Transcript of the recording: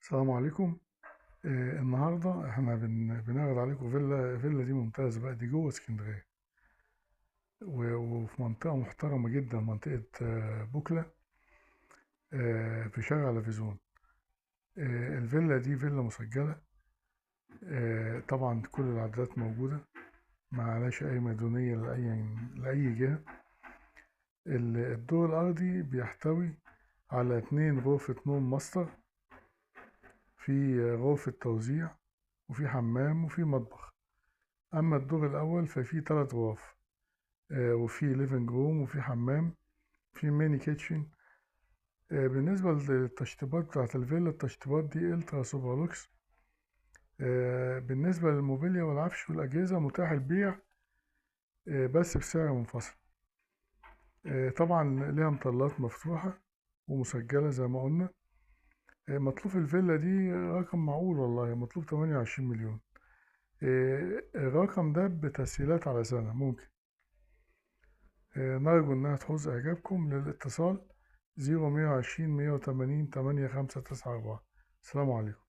السلام عليكم. النهارده احنا بنعرض عليكم فيلا دي ممتازة بقى، دي جوه اسكندرية وفي منطقة محترمة جدا، منطقة بوكلة، في شارع لافيزون. الفيلا دي فيلا مسجلة. طبعا كل العدادات موجودة، ما عليهاش أي مديونية لأي جهة. الدور الأرضي بيحتوي على 2 غرفة نوم ماستر، في غرفة توزيع وفي حمام وفي مطبخ. أما الدور الأول ففيه 3 غرف، وفي ليفنج روم وفي حمام، في ميني كيتشن. بالنسبة للتشطيبات بتاعة الفيلا، التشطيبات دي الترا سوبر لوكس. بالنسبة للموبيليا والعفش والأجهزة متاح البيع، بس بسعر منفصل. طبعا ليها مطلات مفتوحة ومسجلة زي ما قلنا. مطلوب الفيلا دي رقم معقول والله، مطلوب 28 مليون. الرقم ده بتسهيلات على سنة ممكن. نرجو إنها تحوز إعجابكم. للاتصال 0120 180 8594. السلام عليكم.